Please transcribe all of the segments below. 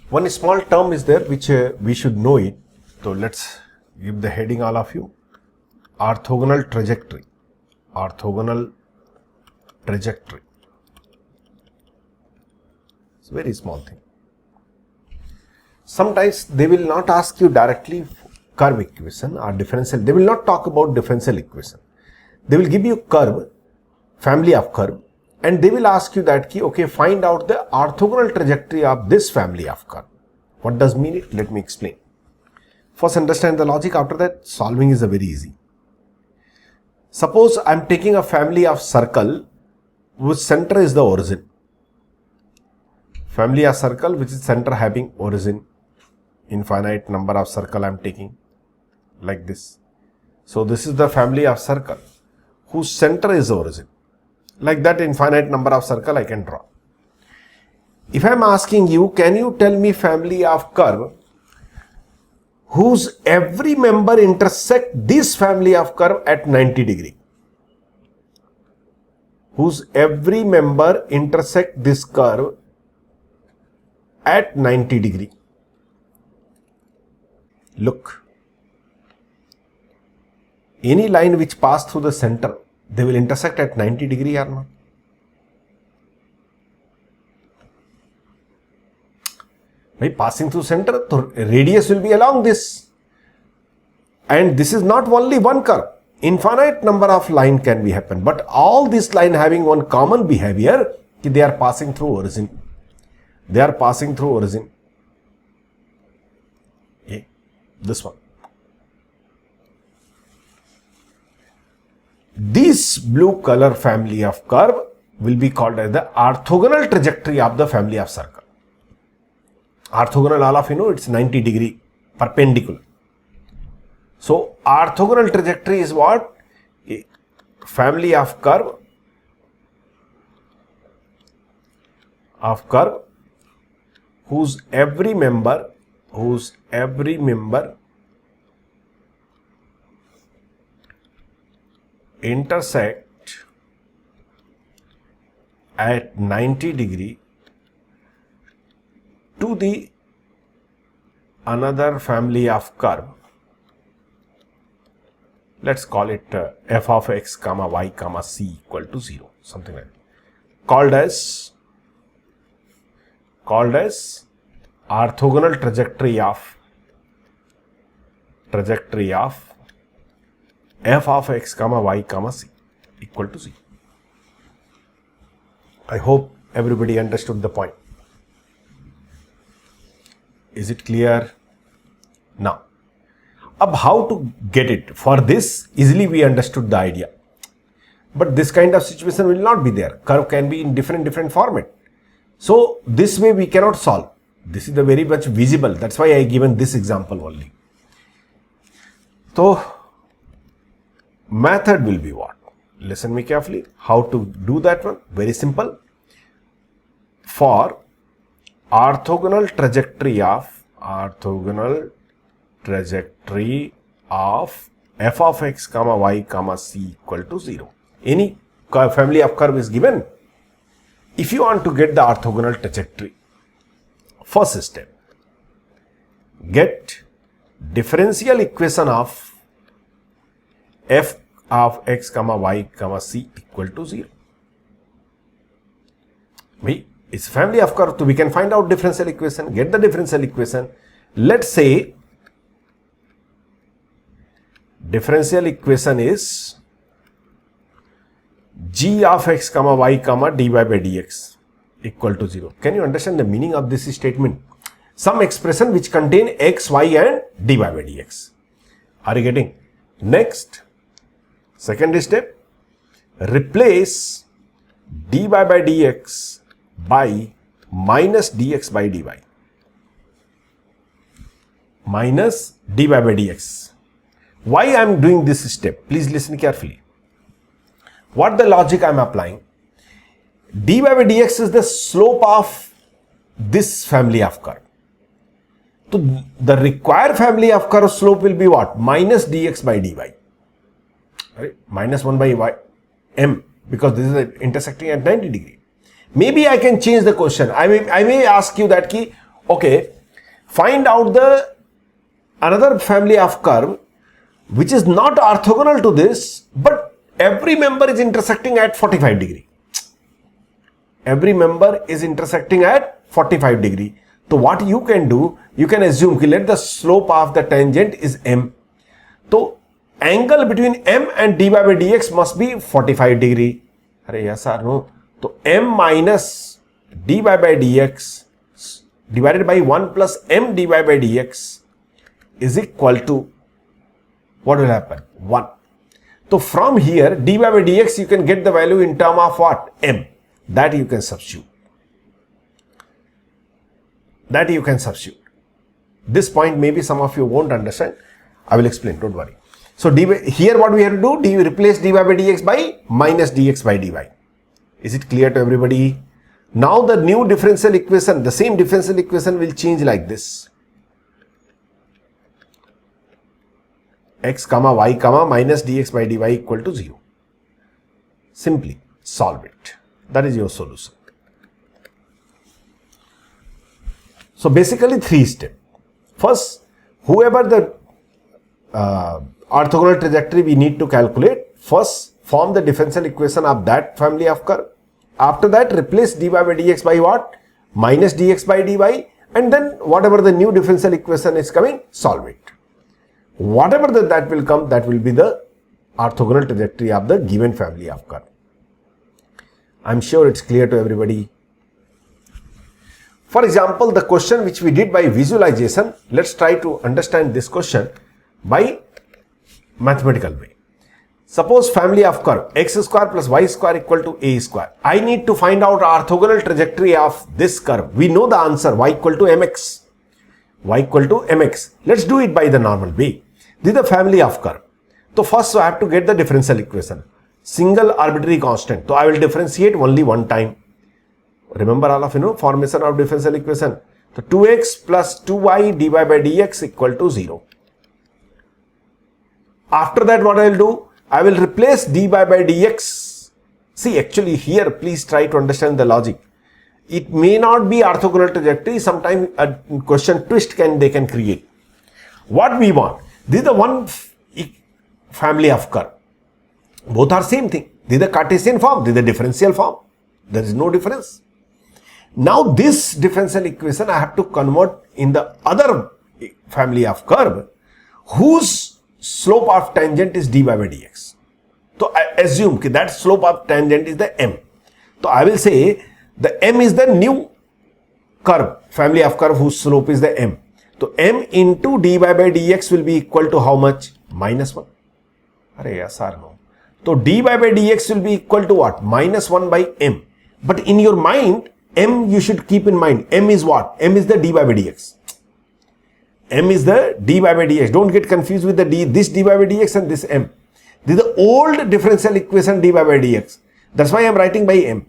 One small term is there which we should know it. So let's give the heading all of you. Orthogonal trajectory. Orthogonal trajectory. It's a very small thing. Sometimes they will not ask you directly curve equation or differential. They will not talk about differential equation. They will give you curve, family of curve, and they will ask you that key, okay, find out the orthogonal trajectory of this family of curve. What does mean it? Let me explain. First understand the logic, after that solving is a very easy. Suppose I am taking a family of circle whose center is the origin. Family of circle which is center having origin. Infinite number of circle I am taking like this. So this is the family of circle whose center is origin. Like that infinite number of circle I can draw. If I am asking you, can you tell me family of curve whose every member intersect this family of curve at 90 degree? Whose every member intersect this curve at 90 degree. Look, any line which pass through the center, they will intersect at 90 degree or not? By passing through center, the radius will be along this. And this is not only one curve. Infinite number of line can be happen. But all this line having one common behavior, they are passing through origin. They are passing through origin. Okay. This one. This blue color family of curve will be called as the orthogonal trajectory of the family of circle. Orthogonal, all of you know, it's 90 degree perpendicular. So orthogonal trajectory is what? A family of curve whose every member intersect at 90 degree to the another family of curve. Let's call it f of x comma y comma c equal to 0, something like that. Called as orthogonal trajectory of f of x comma y comma c equal to 0. I hope everybody understood the point. Is it clear? Now, how to get it? For this, easily we understood the idea. But this kind of situation will not be there. Curve can be in different format. So this way we cannot solve. This is the very much visible. That's why I given this example only. So method will be what? Listen me carefully. How to do that one? Very simple. For orthogonal trajectory of f of x comma y comma c equal to 0. Any family of curve is given. If you want to get the orthogonal trajectory, first step, get differential equation of f of x comma y comma c equal to 0. It's family of curve, so we can find out differential equation, get the differential equation. Let's say differential equation is g of x comma y comma dy by dx equal to 0. Can you understand the meaning of this statement? Some expression which contain x, y and dy by dx. Are you getting? Next, second step, replace dy by dx by minus dx by dy. Minus dy by dx. Why I am doing this step? Please listen carefully. What the logic I am applying? Dy by dx is the slope of this family of curve. So the required family of curve slope will be what? Minus dx by dy. Right? Minus 1 by y m, because this is intersecting at 90 degree. Maybe I can change the question. I may ask you that key, okay, find out the another family of curve which is not orthogonal to this, but every member is intersecting at 45 degree. Every member is intersecting at 45 degree. So what you can do, you can assume that let the slope of the tangent is m. So angle between m and dy by dx must be 45 degree. Arey yes or no? So m minus dy by dx divided by 1 plus m dy by dx is equal to, what will happen? 1. So from here dy by dx you can get the value in term of what? M. That you can substitute. This point maybe some of you won't understand. I will explain, don't worry. So here what we have to do, replace dy by dx by minus dx by dy. Is it clear to everybody? Now the new differential equation, the same differential equation will change like this. X comma y comma minus dx by dy equal to 0. Simply solve it. That is your solution. So basically 3 steps. First, whoever the orthogonal trajectory we need to calculate, first form the differential equation of that family of curve. After that, replace dy by dx by what? Minus dx by dy, and then whatever the new differential equation is coming, solve it. Whatever that will come, that will be the orthogonal trajectory of the given family of curve. I'm sure it's clear to everybody. For example, the question which we did by visualization, let's try to understand this question by mathematical way. Suppose family of curve x square plus y square equal to a square. I need to find out orthogonal trajectory of this curve. We know the answer, y equal to mx. Y equal to mx. Let's do it by the normal way. This is the family of curve. So first I have to get the differential equation. Single arbitrary constant. So I will differentiate only one time. Remember all of formation of differential equation. So 2x plus 2y dy by dx equal to 0. After that what I will do? I will replace dy by dx. See, actually here please try to understand the logic. It may not be orthogonal trajectory. Sometimes a question twist they can create. What we want? This is the one family of curve. Both are same thing. This is the Cartesian form. This is the differential form. There is no difference. Now this differential equation I have to convert in the other family of curve whose slope of tangent is dy by dx. So I assume that slope of tangent is the m. So I will say the m is the new curve, family of curve whose slope is the m. So m into dy by dx will be equal to how much? Minus 1. Arey yes or no? So dy by dx will be equal to what? Minus 1 by m. But in your mind, m you should keep in mind, m is what? M is the dy by dx. M is the dy by dx. Don't get confused with the this dy by dx and this m. This is the old differential equation dy by dx. That's why I am writing by m.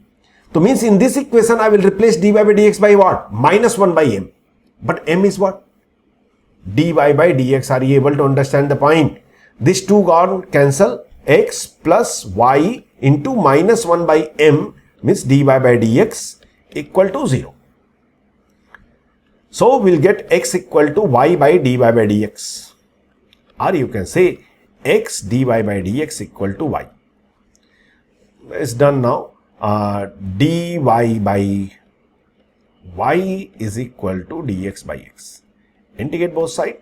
So means in this equation I will replace dy by dx by what? Minus 1 by m. But m is what? Dy by dx. Are you able to understand the point? These two gone cancel. X plus y into minus 1 by m means dy by dx equal to 0. So we'll get x equal to y by dy by dx. Or you can say x dy by dx equal to y. It's done now. Dy by y is equal to dx by x. Integrate both sides.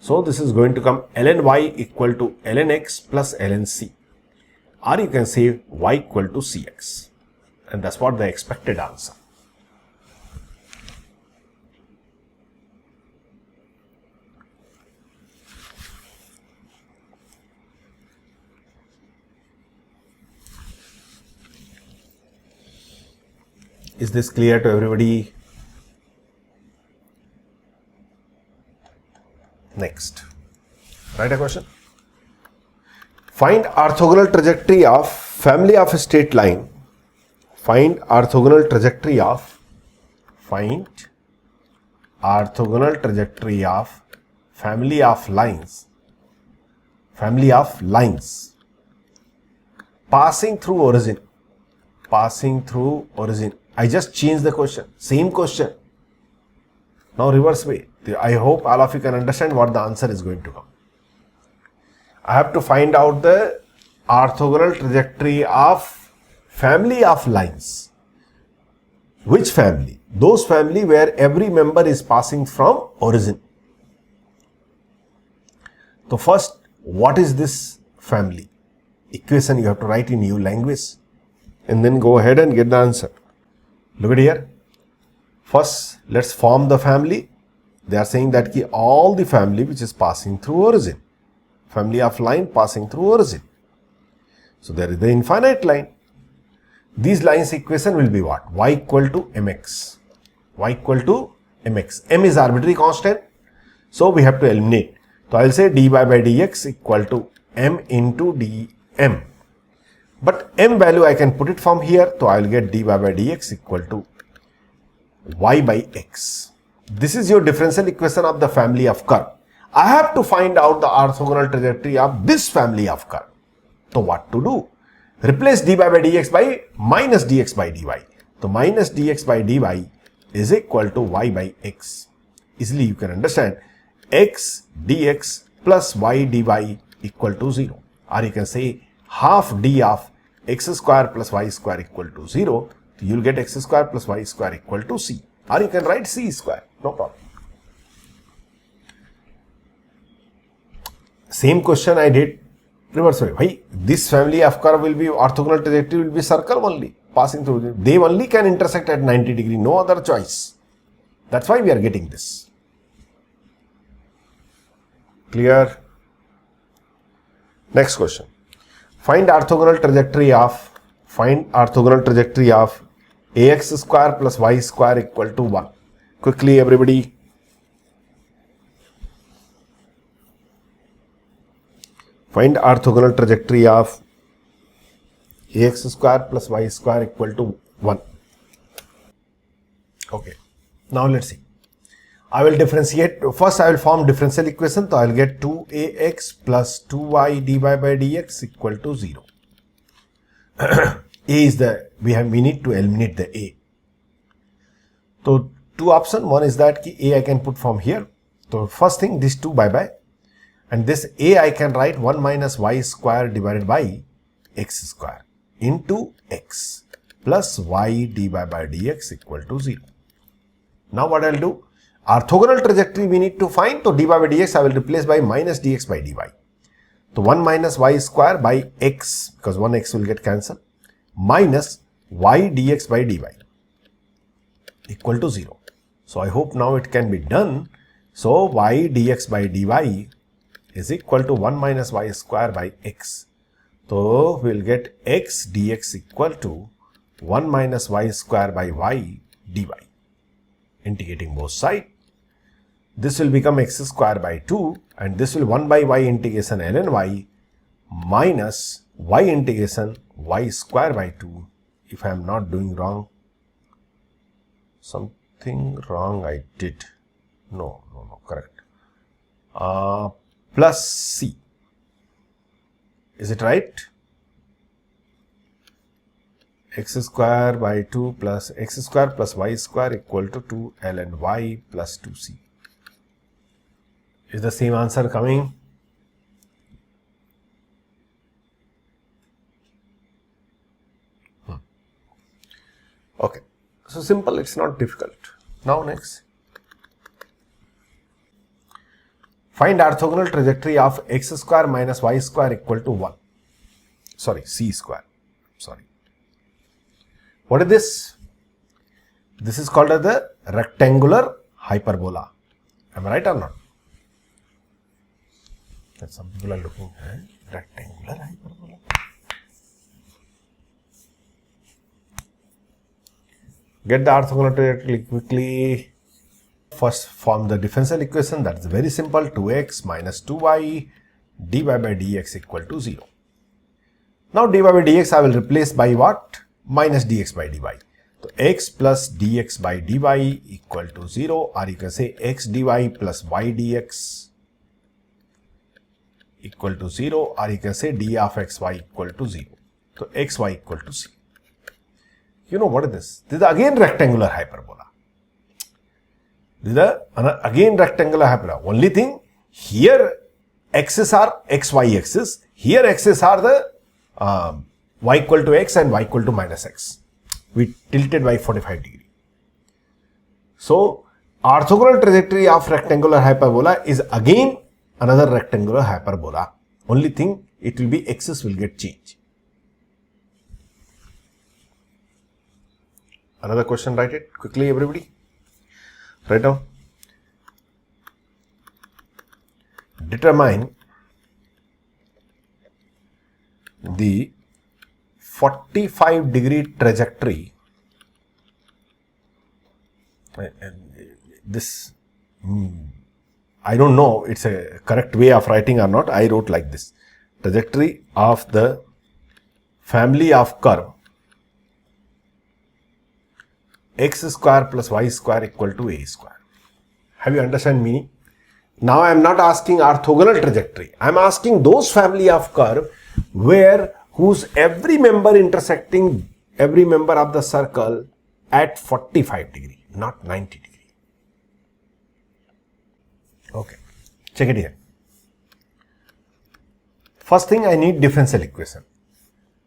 So this is going to come ln y equal to ln x plus ln c. Or you can say y equal to cx. And that's what the expected answer. Is this clear to everybody? Next, write a question. Find orthogonal trajectory of family of a straight line. Find orthogonal trajectory of family of lines passing through origin passing through origin. I just changed the question, same question. Now reverse way. I hope all of you can understand what the answer is going to come. I have to find out the orthogonal trajectory of family of lines. Which family? Those family where every member is passing from origin. So first, what is this family? Equation you have to write in new language and then go ahead and get the answer. Look at here. First, let's form the family. They are saying that all the family which is passing through origin. Family of line passing through origin. So there is the infinite line. These lines equation will be what? Y equal to mx. Y equal to mx. M is arbitrary constant. So we have to eliminate. So I will say dy by dx equal to m into dm. But m value I can put it from here. So I will get dy by dx equal to y by x. This is your differential equation of the family of curve. I have to find out the orthogonal trajectory of this family of curve. So what to do? Replace dy by dx by minus dx by dy. So minus dx by dy is equal to y by x. Easily you can understand x dx plus y dy equal to 0. Or you can say half d of x square plus y square equal to 0. So you will get x square plus y square equal to c. Or you can write c square. No problem. Same question I did reverse way. Why? This family of curve will be orthogonal trajectory will be circle only passing through. They only can intersect at 90 degree. No other choice. That's why we are getting this. Clear? Next question. Find orthogonal trajectory of ax square plus y square equal to 1. Quickly everybody. Find orthogonal trajectory of ax square plus y square equal to 1. Okay. Now let's see. I will differentiate. First I will form differential equation. So I will get 2ax plus 2y dy by dx equal to 0. A is the, we need to eliminate the a. So two options. One is that a I can put from here. So first thing, this 2 bye. And this a I can write 1 minus y square divided by x square into x plus y dy by dx equal to 0. Now what I will do? Orthogonal trajectory we need to find. So dy by dx I will replace by minus dx by dy. So 1 minus y square by x, because 1x will get cancelled, minus y dx by dy equal to 0. So I hope now it can be done. So y dx by dy is equal to 1 minus y square by x. So we will get x dx equal to 1 minus y square by y dy. Integrating both sides. This will become x square by 2 and this will 1 by y integration ln y minus y integration y square by 2. If I am not doing wrong, something wrong I did. No, correct. Plus c. Is it right? X square by 2 plus x square plus y square equal to 2 ln y plus 2c. Is the same answer coming? Okay. So simple, it's not difficult. Now next. Find orthogonal trajectory of x square minus y square equal to 1. Sorry, c square. Sorry. What is this? This is called as the rectangular hyperbola. Am I right or not? That some people are looking at rectangular hyperbola. Get the orthogonal trajectory quickly. First form the differential equation. That is very simple. 2x minus 2y dy by dx equal to 0. Now dy by dx I will replace by what? Minus dx by dy. So x plus dx by dy equal to 0, or you can say x dy plus y dx equal to 0, or you can say d of xy equal to 0. So xy equal to c. You know what is this? This is again rectangular hyperbola. This is again rectangular hyperbola. Only thing, here axes are xy axis. Here axes are the y equal to x and y equal to minus x. We tilted by 45 degree. So orthogonal trajectory of rectangular hyperbola is again another rectangular hyperbola. Only thing, it will be axis will get changed. Another question, write it quickly, everybody. Write down. Determine the 45 degree trajectory. This, I don't know it's a correct way of writing or not. I wrote like this. Trajectory of the family of curve x square plus y square equal to a square. Have you understand meaning? Now I am not asking orthogonal trajectory. I am asking those family of curve where whose every member intersecting every member of the circle at 45 degree, not 90 degree. Okay, check it here. First thing, I need differential equation.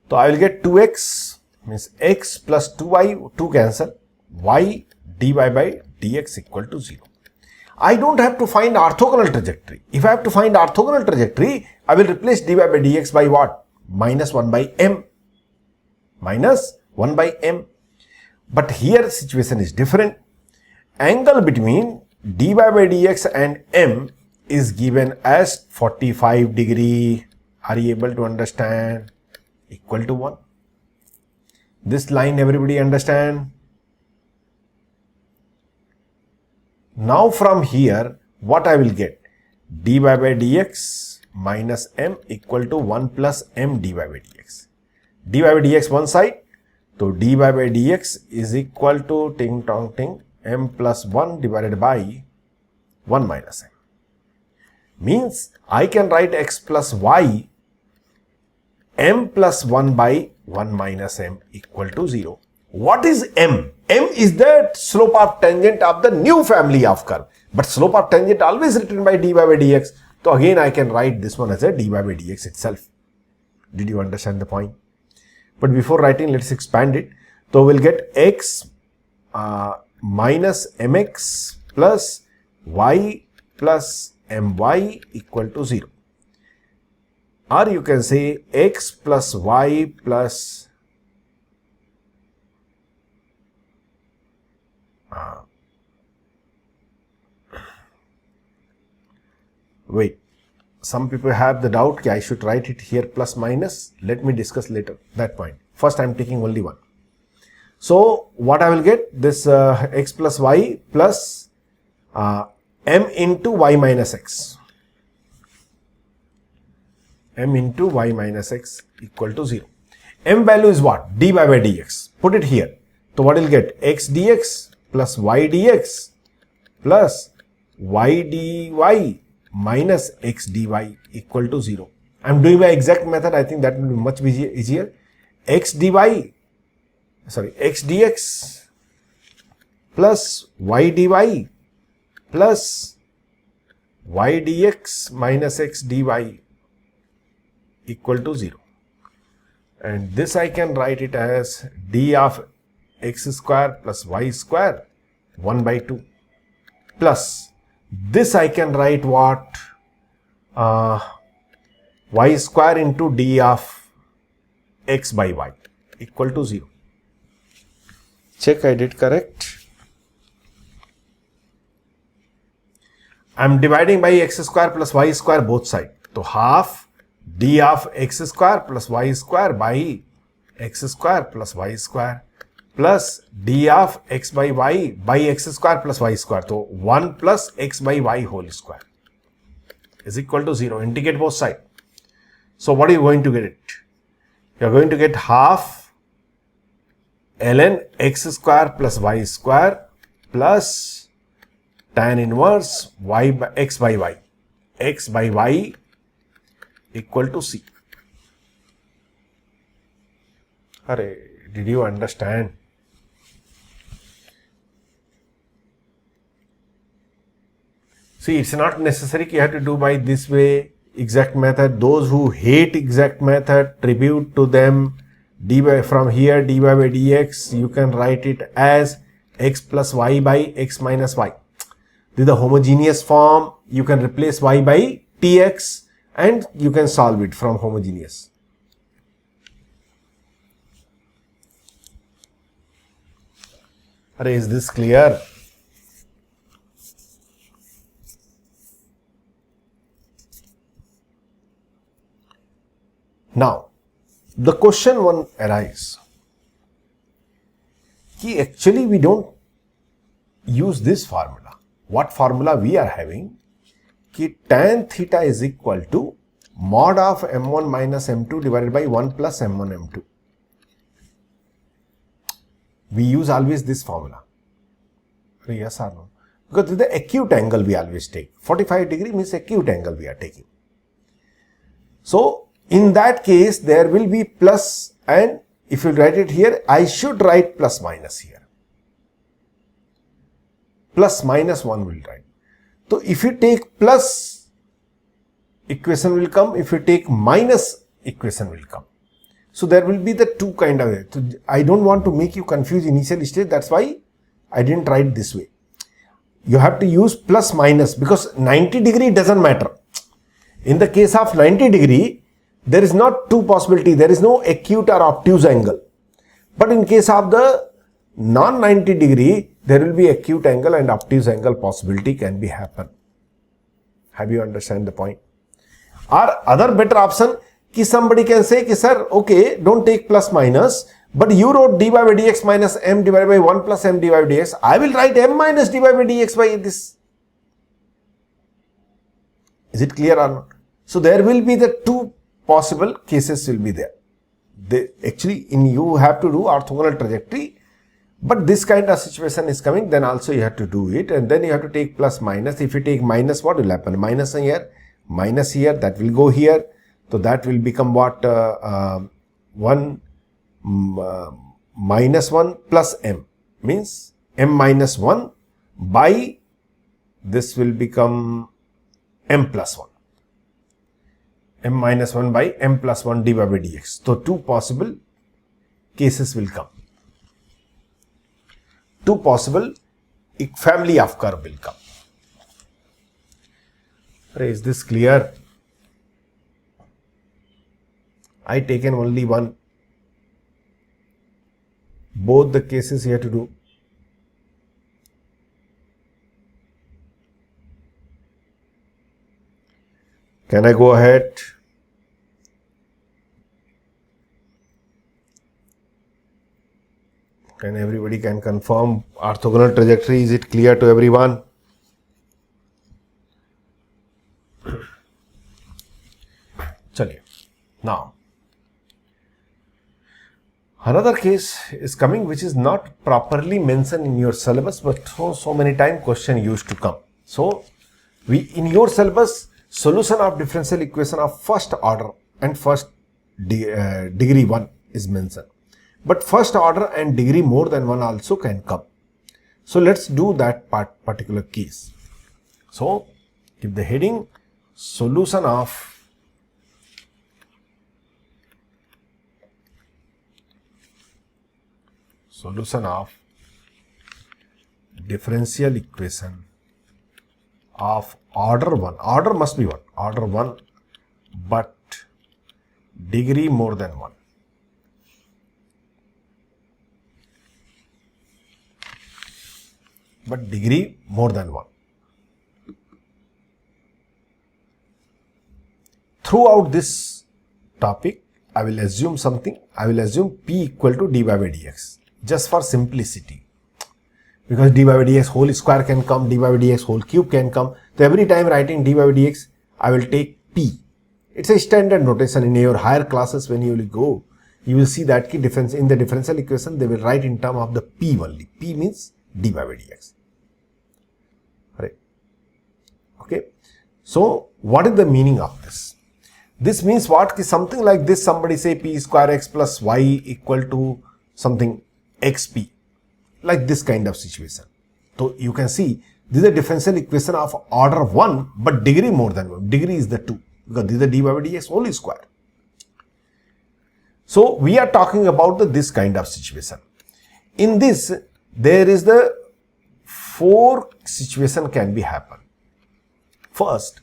So I will get 2x means x plus 2y, 2 cancel, y dy by dx equal to 0. I don't have to find orthogonal trajectory. If I have to find orthogonal trajectory, I will replace dy by dx by what? Minus 1 by m. Minus 1 by m. But here situation is different. Angle between dy by dx and m is given as 45 degree. Are you able to understand? Equal to 1. This line everybody understand? Now from here, what I will get? Dy by dx minus m equal to 1 plus m dy by dx. Dy by dx one side. So dy by dx is equal to ting tong ting m plus 1 divided by 1 minus m. Means I can write x plus y m plus 1 by 1 minus m equal to 0. What is m? M is the slope of tangent of the new family of curve. But slope of tangent always written by dy by dx. So again I can write this one as a dy by dx itself. Did you understand the point? But before writing, let's expand it. So we'll get x minus mx plus y plus my equal to 0. Or you can say x plus y plus wait, some people have the doubt that I should write it here plus minus. Let me discuss later that point. First I am taking only one. So what I will get? This x plus y plus m into y minus x. M into y minus x equal to 0. M value is what? Dy by dx. Put it here. So what will get? X dx plus y dx plus y dy minus x dy equal to 0. I am doing my exact method. I think that will be much easier. X dx plus y dy plus y dx minus x dy equal to 0. And this I can write it as d of x square plus y square 1 by 2 plus this I can write what? Y square into d of x by y equal to 0. Check I did correct. I am dividing by x square plus y square both sides. So half d of x square plus y square by x square plus y square plus d of x by y by x square plus y square. So 1 plus x by y whole square is equal to 0. Integrate both sides. So what are you going to get it? You are going to get half ln x square plus y square plus tan inverse y by x by y. X by y equal to c. Arey, did you understand? See, it's not necessary you have to do by this way exact method. Those who hate exact method, tribute to them. dy from here dy by dx, you can write it as x plus y by x minus y. This is the homogeneous form. You can replace y by tx and you can solve it from homogeneous. Is this clear? Now, the question one arises, कि actually we don't use this formula. What formula we are having? कि tan theta is equal to mod of m1 minus m2 divided by 1 plus m1 m2. We use always this formula. Yes or no? Because this is the acute angle we always take. 45 degree means acute angle we are taking. So, in that case, there will be plus, and if you write it here, I should write plus minus here. Plus minus 1 will write. So, if you take plus, equation will come. If you take minus, equation will come. So, there will be the two kind of, so I don't want to make you confuse initial stage. That's why I didn't write this way. You have to use plus minus because 90 degree doesn't matter. In the case of 90 degree, there is not two possibility. There is no acute or obtuse angle. But in case of the non-90 degree, there will be acute angle and obtuse angle possibility can be happen. Have you understand the point? Or other better option, ki somebody can say, ki sir, okay, don't take plus minus, but you wrote dy by dx minus m divided by 1 plus m divided by dx. I will write m minus dy by dx by this. Is it clear or not? So there will be the two possible cases will be there. Actually, you have to do orthogonal trajectory, but this kind of situation is coming, then also you have to do it, and then you have to take plus minus. If you take minus, what will happen? Minus here, that will go here. So that will become what? 1 minus 1 plus m means m minus 1 by this will become m plus 1. M minus 1 by m plus 1 dy by dx. So, two possible cases will come. Two possible family of curve will come. Is this clear? I taken only one. Both the cases you have to do. Can I go ahead? Can everybody can confirm orthogonal trajectory? Is it clear to everyone? Chaliye. Now, another case is coming which is not properly mentioned in your syllabus, but so many times question used to come. So, in your syllabus, solution of differential equation of first order and first degree 1 is mentioned. But first order and degree more than 1 also can come. So let's do that particular case. So give the heading solution of differential equation of order 1. Order must be 1. Order 1 but degree more than 1. But degree more than 1. Throughout this topic, I will assume something. I will assume P equal to dy by dx. Just for simplicity. Because dy by dx whole square can come, dy by dx whole cube can come. So every time writing dy by dx, I will take P. It's a standard notation in your higher classes. When you will go, you will see that difference in the differential equation, they will write in terms of the P only. P means dy by dx. Right. Okay. So what is the meaning of this? This means what? Something like this, somebody say P square x plus y equal to something xp. Like this kind of situation. So you can see This is a differential equation of order 1, but degree more than 1. Degree is the 2, because this is the dy by dx whole square. So we are talking about this kind of situation. In this, there is the 4 situation can be happen. First,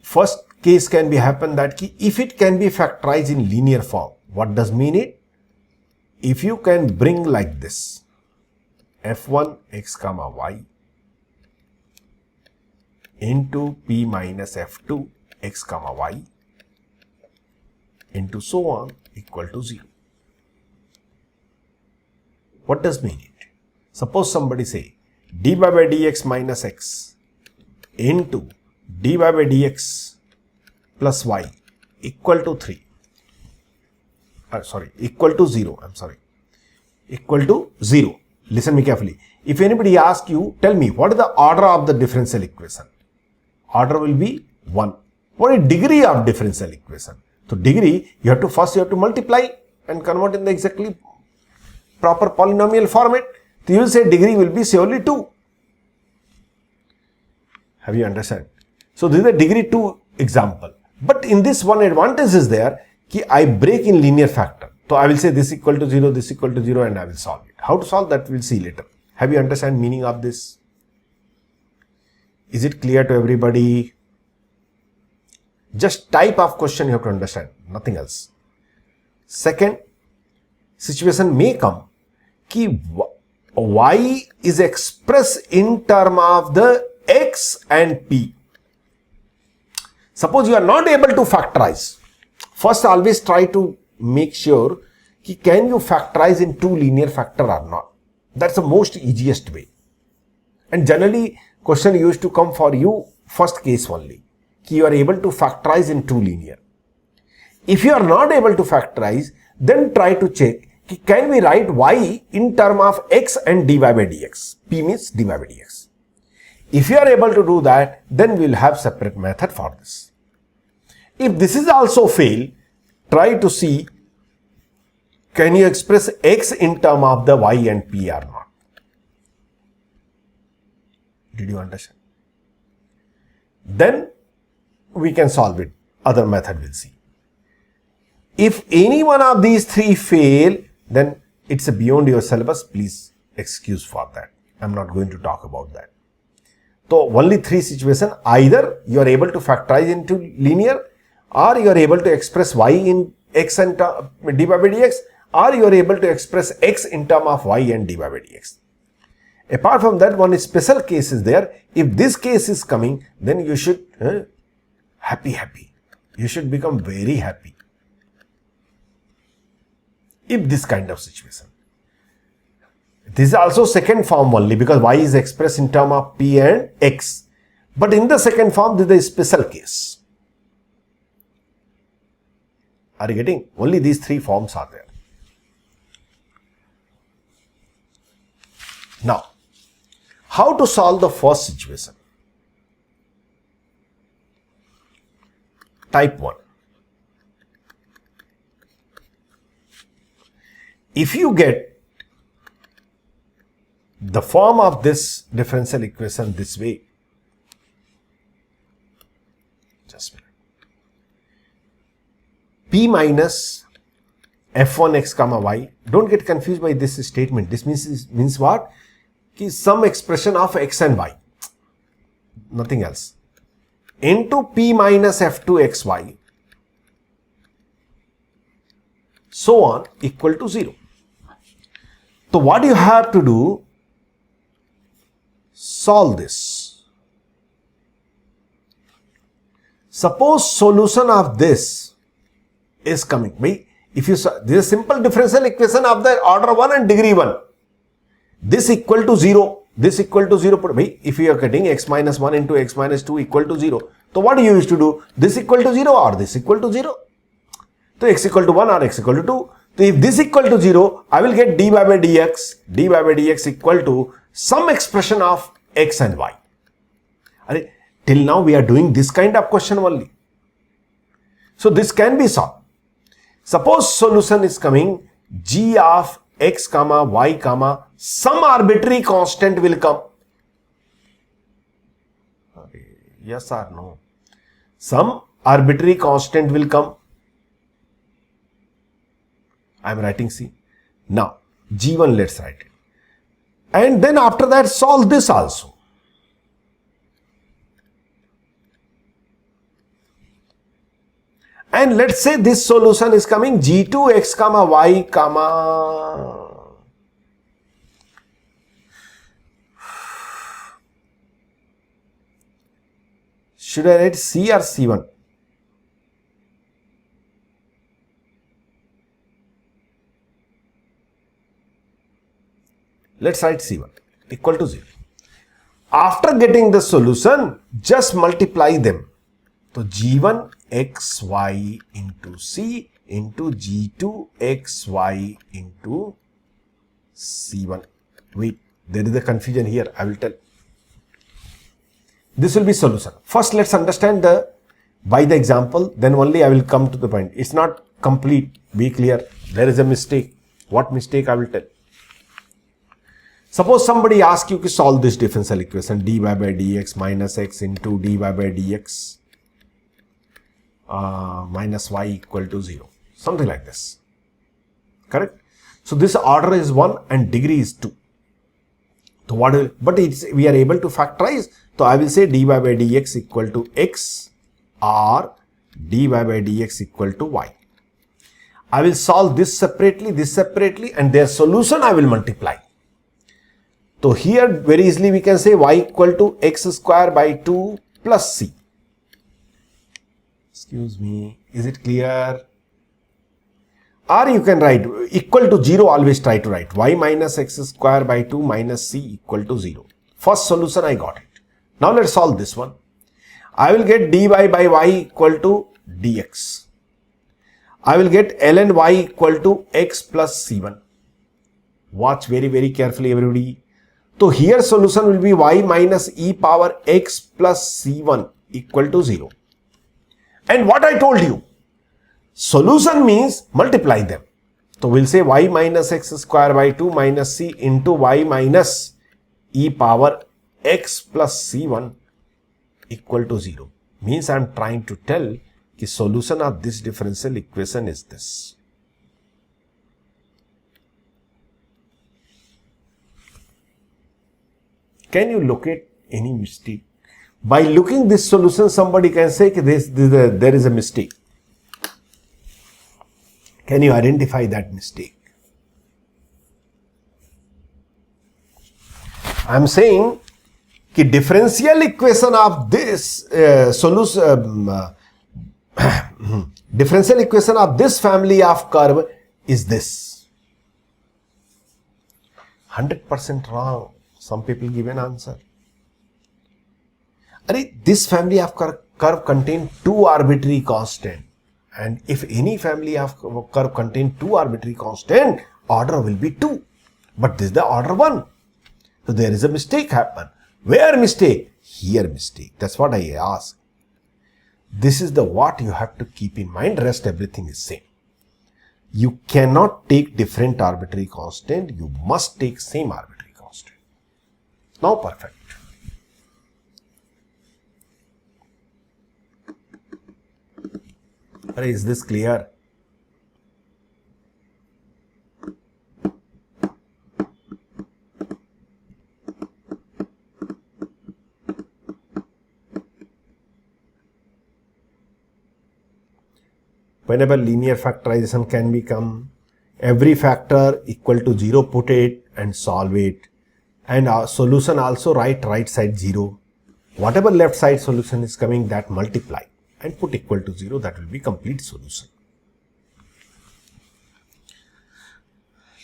first case can be happen that if it can be factorized in linear form. What does mean it? If you can bring like this, f1 x comma y into p minus f2 x comma y into so on equal to 0. What does mean it? Suppose somebody say dy by dx minus x into dy by dx plus y equal to 3. Equal to 0. Equal to 0. Listen me carefully. If anybody asks you, tell me what is the order of the differential equation? Order will be 1. What is degree of differential equation? So degree, you have to multiply and convert in the exactly proper polynomial format. So you will say degree will be surely 2. Have you understand? So this is a degree 2 example. But in this one advantage is there, कि I break in linear factor. So I will say this equal to 0, this equal to 0 and I will solve it. How to solve that we'll see later. Have you understand meaning of this? Is it clear to everybody? Just type of question you have to understand, nothing else. Second situation may come कि y is expressed in term of the x and p. Suppose you are not able to factorize. First, always try to make sure कि can you factorize in 2 linear factor or not. That's the most easiest way. And generally, question used to come for you first case only. कि you are able to factorize in 2 linear. If you are not able to factorize, then try to check कि can we write y in term of x and dy by dx. P means dy by dx. If you are able to do that, then we will have separate method for this. If this is also fail, try to see can you express x in term of the y and p or not. Did you understand? Then we can solve it. Other method we'll see. If any one of these 3 fail, then it's beyond your syllabus. Please excuse for that. I'm not going to talk about that. So only 3 situations. Either you are able to factorize into linear, or you are able to express y in x and dy by dx, or you are able to express x in term of y and dy by dx. Apart from that, one special case is there. If this case is coming, then you should happy. You should become very happy. If this kind of situation. This is also second form only because y is expressed in term of p and x. But in the second form, this is a special case. Are you getting? Only these 3 forms are there. Now, how to solve the first situation? Type 1. If you get the form of this differential equation this way, just a minute. P minus f1 x comma y. Don't get confused by this statement. This means what? Ki some expression of x and y. Nothing else. Into p minus f2 xy. So on equal to 0. So what you have to do? Solve this. Suppose solution of this is coming. If you this is a simple differential equation of the order 1 and degree 1. This equal to 0. This equal to 0. If you are getting x minus 1 into x minus 2 equal to 0. So what you used to do? This equal to 0 or this equal to 0. So x equal to 1 or x equal to 2. So if this equal to 0, I will get dy by dx. Dy by dx equal to some expression of x and y. Till now we are doing this kind of question only. So this can be solved. Suppose solution is coming g of x comma y comma some arbitrary constant will come. Yes or no? Some arbitrary constant will come. I am writing C. Now, G1 let's write it. And then after that solve this also. And let's say this solution is coming G2 x comma y comma. Should I write C or C1? Let's write C1 equal to 0. After getting the solution, just multiply them. So G1 xy into C into G2 xy into C1. Wait, there is a confusion here. I will tell. This will be solution. First, let's understand by the example, then only I will come to the point. It's not complete. Be clear. There is a mistake. What mistake I will tell. Suppose somebody asks you to solve this differential equation dy by dx minus x into dy by dx minus y equal to 0. Something like this. Correct? So this order is 1 and degree is 2. So what will, but we are able to factorize. So I will say dy by dx equal to x or dy by dx equal to y. I will solve this separately, and their solution I will multiply. So here very easily we can say y equal to x square by 2 plus c. Excuse me, is it clear? Or you can write equal to 0, always try to write y minus x square by 2 minus c equal to 0. First solution I got it. Now let's solve this one. I will get dy by y equal to dx. I will get ln y equal to x plus c1. Watch very carefully everybody. So here solution will be y minus e power x plus c1 equal to 0. And what I told you, solution means multiply them. So we'll say y minus x square by 2 minus c into y minus e power x plus c1 equal to 0. Means I am trying to tell the solution of this differential equation is this. Can you locate any mistake? By looking this solution, somebody can say there is a mistake. Can you identify that mistake? I am saying the differential equation of this differential equation of this family of curve is this. 100% wrong. Some people give an answer. This family of curve contain two arbitrary constant, and if any family of curve contain two arbitrary constant, order will be 2. But this is the order 1. So there is a mistake happen. Where mistake? Here mistake. That's what I ask. This is the what you have to keep in mind. Rest everything is same. You cannot take different arbitrary constant. You must take same arbitrary constant. Now perfect. Is this clear? Whenever linear factorization can become, every factor equal to 0, put it and solve it. And our solution also write right side 0. Whatever left side solution is coming, that multiply and put equal to 0. That will be complete solution.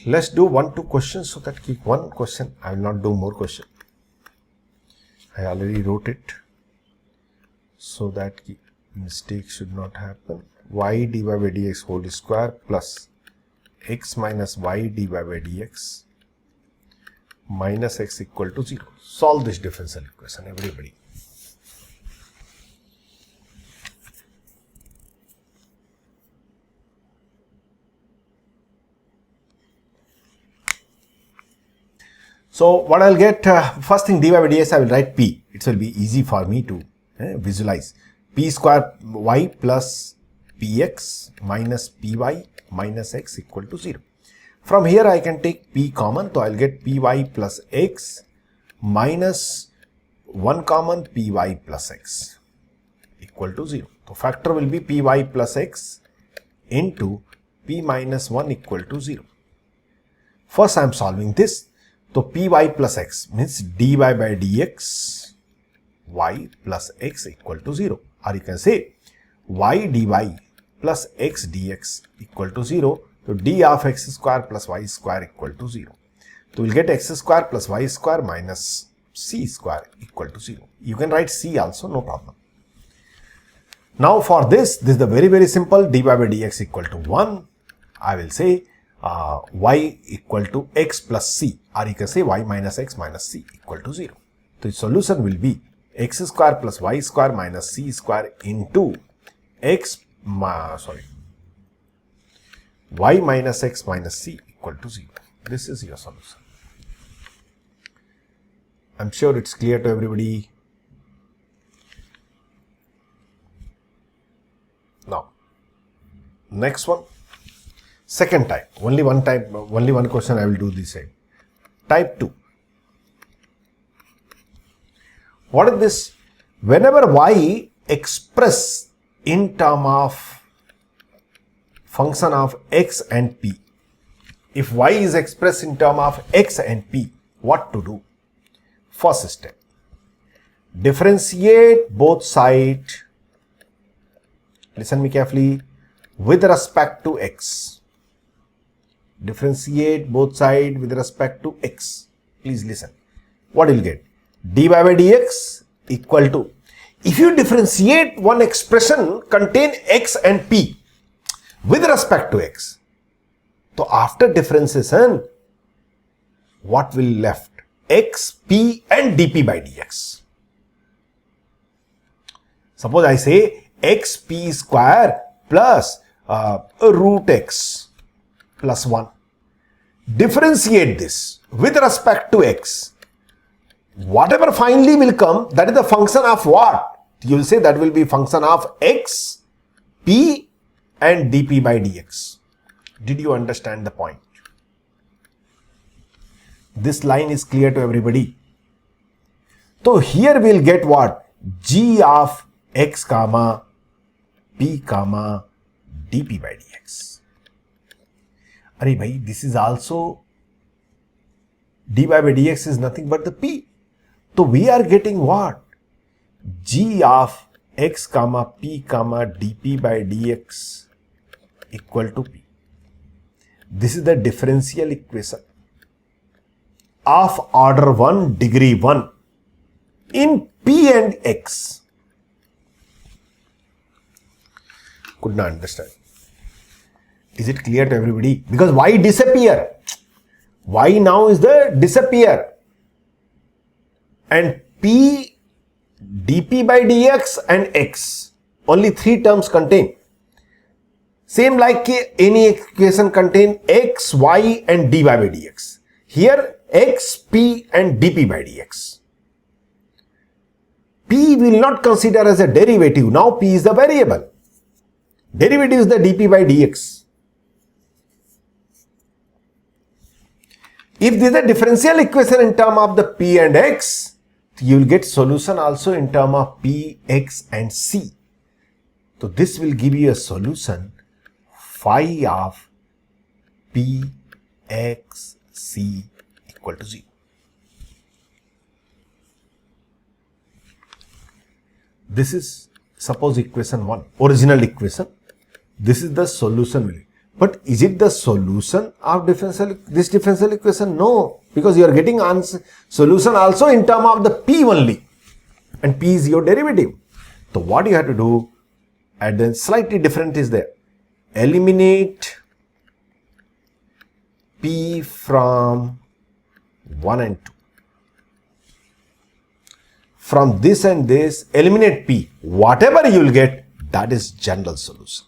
Let's do 1-2 questions, so that keep one question. I will not do more question. I already wrote it, so that mistake should not happen. Y dy by dx whole square plus x minus y dy by dx minus x equal to 0. Solve this differential equation, everybody. So what I'll get, first thing dy by dx, I will write p. It will be easy for me to visualize. P square y plus px minus py minus x equal to 0. From here I can take p common, so I'll get py plus x minus 1 common py plus x equal to 0. So factor will be py plus x into p minus 1 equal to 0. First I am solving this. So py plus x means dy by dx y plus x equal to 0. Or you can say y dy plus x dx equal to 0. So d of x square plus y square equal to 0. So we'll get x square plus y square minus c square equal to 0. You can write c also, no problem. Now for this is the very simple. Dy by dx equal to 1. I will say y equal to x plus c, or you can say y minus x minus c equal to 0. So the solution will be x square plus y square minus c square into y minus x minus c equal to 0. This is your solution. I'm sure it's clear to everybody. Now, next one. Second type, only one question I will do this side. Type 2. What is this? Whenever y express in term of function of x and p, if y is expressed in term of x and p, what to do? First step, differentiate both sides, listen me carefully, with respect to x. Differentiate both sides with respect to x. Please listen. What will you get? Dy by dx equal to, if you differentiate one expression contain x and p with respect to x, so after differentiation, what will left? X, p and dp by dx. Suppose I say xp square plus root x plus 1. Differentiate this with respect to x. Whatever finally will come, that is the function of what? You will say that will be function of x, p and dp by dx. Did you understand the point? This line is clear to everybody. So here we will get what? G of x comma p comma dp by dx. Arey bhai, this is also dy by dx is nothing but the p. So we are getting what? G of x comma p comma dp by dx equal to p. This is the differential equation of order 1, degree 1 in p and x. Could not understand. Is it clear to everybody? Because y disappear. Y now is the disappear. And p, dp by dx and x. Only 3 terms contain. Same like any equation contain x, y and dy by dx. Here x, p and dp by dx. P will not consider as a derivative. Now p is the variable. Derivative is the dp by dx. If this is a differential equation in term of the p and x, you will get solution also in term of p, x and c. So this will give you a solution phi of p, x, c equal to 0. This is suppose equation 1, original equation. This is the solution value. But is it the solution of this differential equation? No, because you are getting answer solution also in term of the p only, and p is your derivative. So what you have to do, and then slightly different is there. Eliminate p from 1 and 2. From this and this, eliminate p. Whatever you will get, that is general solution.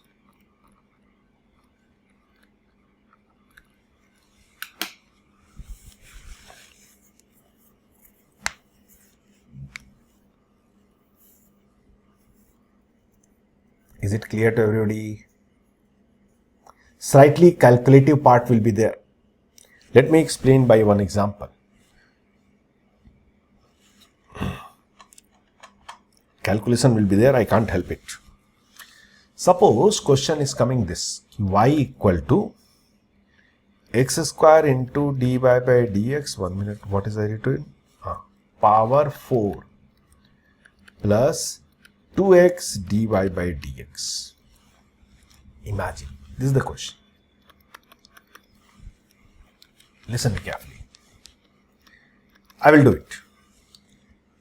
Is it clear to everybody? Slightly calculative part will be there. Let me explain by one example. Calculation will be there, I can't help it. Suppose question is coming this, y equal to x square into dy by dx, 1 minute, what is I written? Power 4 plus 2x dy by dx. Imagine, this is the question. Listen carefully. I will do it.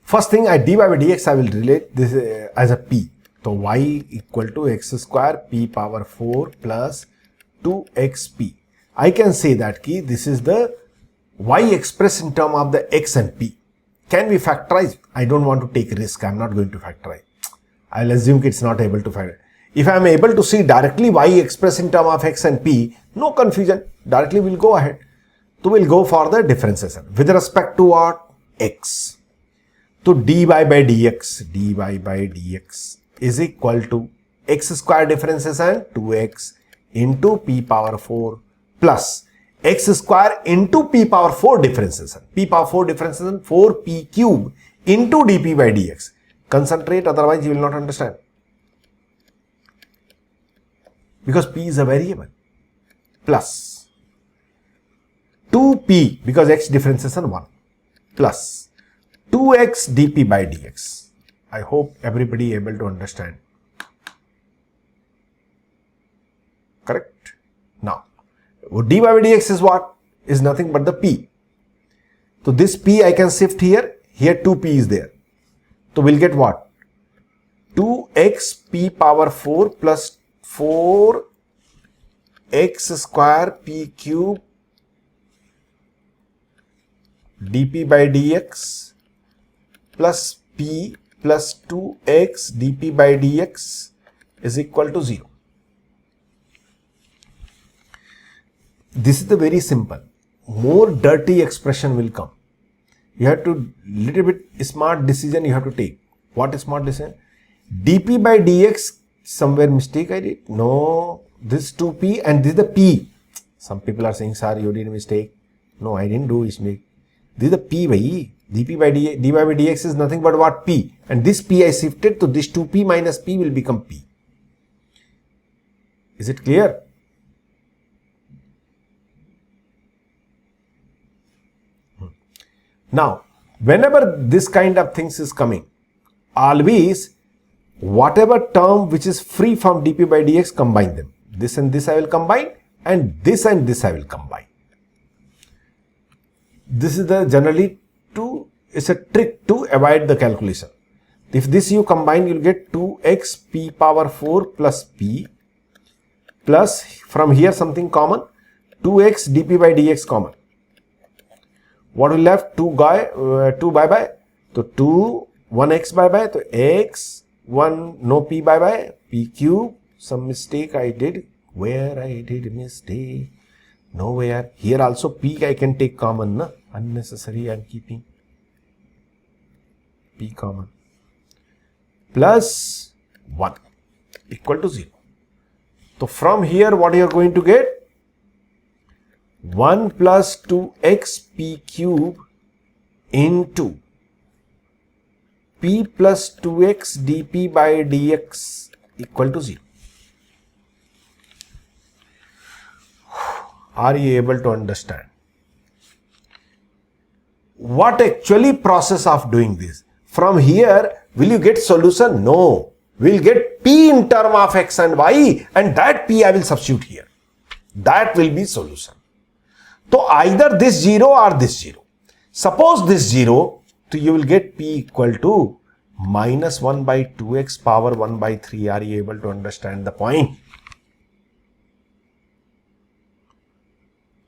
First thing, I dy by dx, I will relate this as a p. So y equal to x square p power 4 plus 2xp. I can say that this is the y expressed in term of the x and p. Can we factorize? I don't want to take risk. I am not going to factorize. I will assume it's not able to factorize. If I am able to see directly y expressed in term of x and p, no confusion. Directly we'll go ahead. So we'll go for the differentiation with respect to what? X. So dy by dx is equal to x square differentiation 2x into p power 4 plus x square into p power 4 differentiation. P power 4 differentiation 4p cube into dp by dx. Concentrate, otherwise you will not understand. Because p is a variable. Plus 2p, because x differentiation 1, plus 2x dp by dx. I hope everybody able to understand. Correct? Now, dy by dx is what? Is nothing but the p. So this p I can shift here. Here 2p is there. So we'll get what? 2x p power 4 plus 4x square p cube dp by dx plus p plus 2x dp by dx is equal to 0. This is the very simple. More dirty expression will come. You have to, little bit smart decision you have to take. What is smart decision? dp by dx, somewhere mistake I did. No, this 2p and this is the p. Some people are saying, sir, you did a mistake. No, I didn't do mistake. This is the p by e. dp by dy by dx is nothing but what? P. And this p I shifted to this 2p minus p will become p. Is it clear? Now, whenever this kind of things is coming, always whatever term which is free from dp by dx, combine them. This and this I will combine, and this I will combine. This is the generally it's a trick to avoid the calculation. If this you combine, you will get 2x p power 4 plus p plus from here something common, 2x dp by dx common. What will left? 2 bye. So 2, 1x bye. So x, 1, no p bye. P cube, some mistake I did. Where I did mistake? Nowhere. Here also p I can take common. Na? Unnecessary I am keeping. P common. Plus 1 equal to 0. So from here what you are going to get? 1 plus 2x p cube into p plus 2x dp by dx equal to 0. Are you able to understand? What actually process of doing this? From here, will you get solution? No. We will get p in term of x and y, and that p I will substitute here. That will be solution. So either this 0 or this 0. Suppose this 0, so you will get p equal to minus 1 by 2x power 1 by 3. Are you able to understand the point?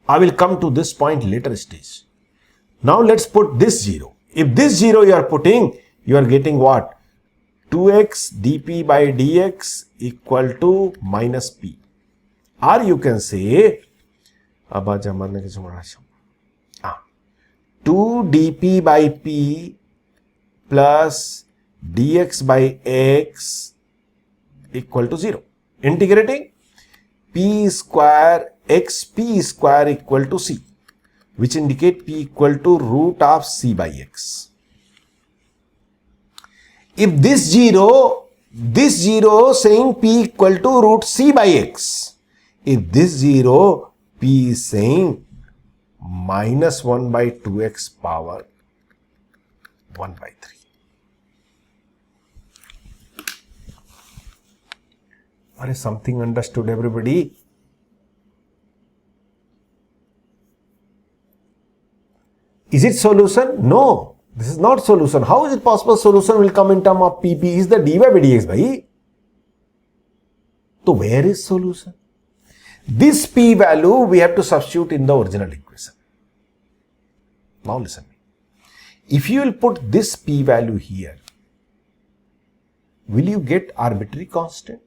I will come to this point later stage. Now let's put this 0. If this 0 you are putting, you are getting what? 2x dp by dx equal to minus p. Or you can say 2 dp by p plus dx by x equal to 0. Integrating p square x p square equal to c, which indicate p equal to root of c by x. If this 0 saying p equal to root c by x. If this 0, p is saying minus 1 by 2x power 1 by 3. Are something understood, everybody? Is it solution? No, this is not solution. How is it possible solution will come in term of pp is the dy by dx, bhai? So where is solution? This p value we have to substitute in the original equation. Now listen. If you will put this p value here, will you get arbitrary constant?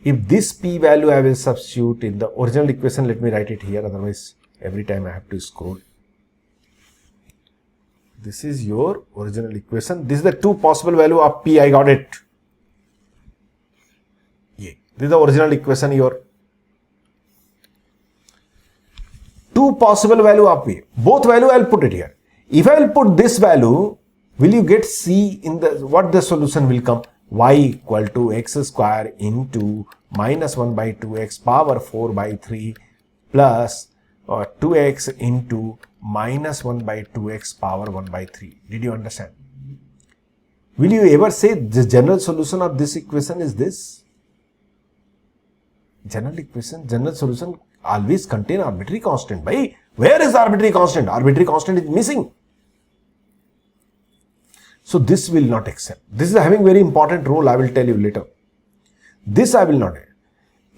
If this p value I will substitute in the original equation, let me write it here, otherwise every time I have to scroll. This is your original equation. This is the two possible value of p, I got it. Yeah. This is the original equation, your two possible value of p. Both value I will put it here. If I will put this value, will you get c in the, what the solution will come? Y equal to x square into minus 1 by 2x power 4 by 3 plus 2x into minus 1 by 2x power 1 by 3. Did you understand? Will you ever say the general solution of this equation is this? General equation, general solution always contain arbitrary constant. Bhai, where is arbitrary constant? Arbitrary constant is missing. So this will not accept. This is having very important role, I will tell you later. This I will not.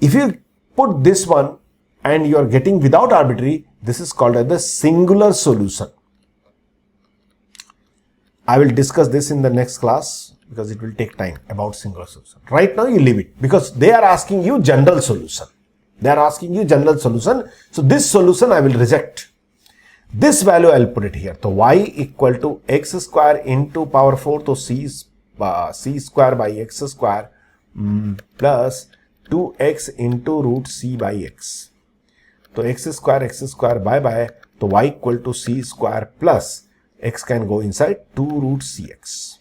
If you put this one and you are getting without arbitrary, this is called as the singular solution. I will discuss this in the next class because it will take time about singular solution. Right now you leave it because they are asking you general solution. They are asking you general solution. So this solution I will reject. This value I will put it here. So y equal to x square into power 4 to c square by x square plus 2x into root c by x. So x square bye. So y equal to c square plus x can go inside 2 root cx.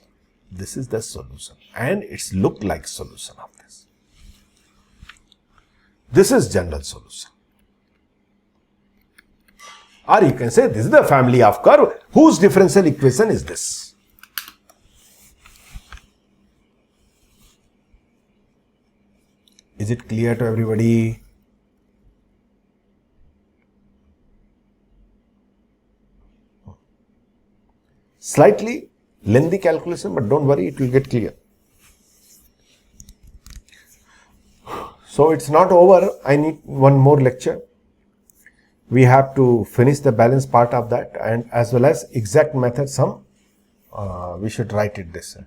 This is the solution and it's look like solution of this. This is general solution. Or you can say this is the family of curve whose differential equation is this. Is it clear to everybody? Slightly lengthy calculation, but don't worry, it will get clear. So it's not over. I need one more lecture. We have to finish the balance part of that and as well as exact method sum. We should write it this.